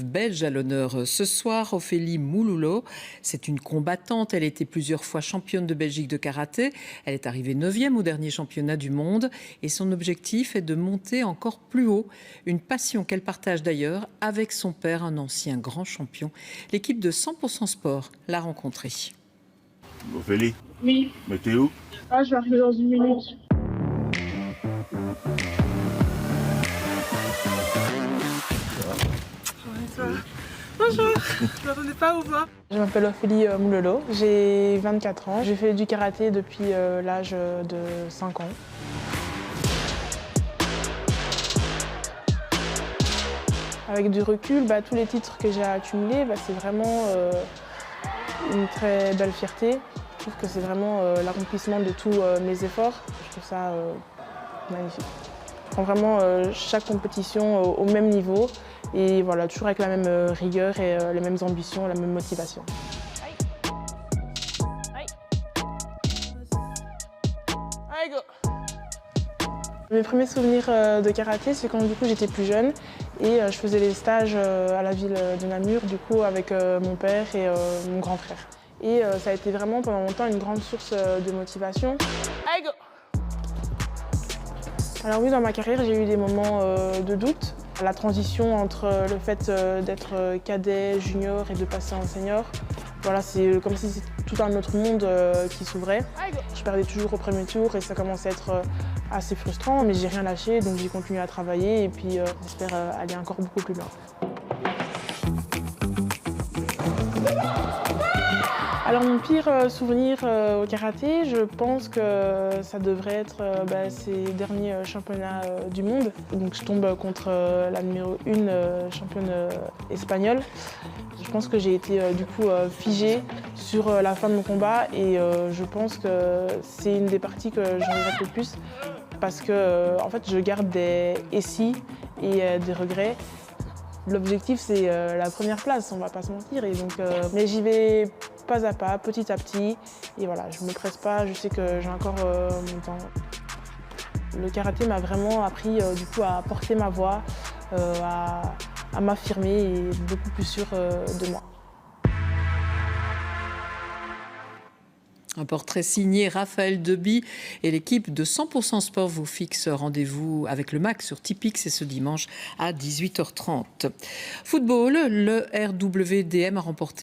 Belge à l'honneur ce soir, Ophélie Mouloulot. C'est une combattante. Elle était plusieurs fois championne de Belgique de karaté. Elle est arrivée 9e au dernier championnat du monde et son objectif est de monter encore plus haut. Une passion qu'elle partage d'ailleurs avec son père, un ancien grand champion. L'équipe de 100% Sport l'a rencontrée. Ophélie, Oui. mais t'es où? Ah, je vais arriver dans une minute. Bonjour, je m'attendais pas à vous voir. Je m'appelle Ophélie Mouloulot, j'ai 24 ans. J'ai fait du karaté depuis l'âge de 5 ans. Avec du recul, tous les titres que j'ai accumulés, c'est vraiment une très belle fierté. Je trouve que c'est vraiment l'accomplissement de tous mes efforts. Je trouve ça magnifique. Je prends vraiment chaque compétition au même niveau et voilà, toujours avec la même rigueur et les mêmes ambitions, la même motivation. Allez, go! Mes premiers souvenirs de karaté, c'est quand du coup j'étais plus jeune et je faisais les stages à la ville de Namur du coup avec mon père et mon grand frère. Et ça a été vraiment pendant longtemps une grande source de motivation. Allez, go! Alors oui, dans ma carrière, j'ai eu des moments de doute. La transition entre le fait d'être cadet, junior et de passer en senior, voilà, c'est comme si c'était tout un autre monde qui s'ouvrait. Je perdais toujours au premier tour et ça commençait à être assez frustrant, mais j'ai rien lâché, donc j'ai continué à travailler et puis j'espère aller encore beaucoup plus loin. Alors mon pire souvenir au karaté, je pense que ça devrait être ces derniers championnats du monde. Donc je tombe contre la numéro 1 championne espagnole. Je pense que j'ai été du coup figée sur la fin de mon combat et je pense que c'est une des parties que je regrette le plus parce que en fait je garde des si et des regrets. L'objectif c'est la première place, on va pas se mentir, et donc, mais j'y vais pas à pas, petit à petit, et voilà, je me presse pas, je sais que j'ai encore mon temps. Le karaté m'a vraiment appris du coup à porter ma voix, à m'affirmer et être beaucoup plus sûre de moi. Un portrait signé Raphaël Deby et l'équipe de 100% Sport vous fixe rendez-vous avec le MAC sur Tipix et ce dimanche à 18h30. Football, le RWDM a remporté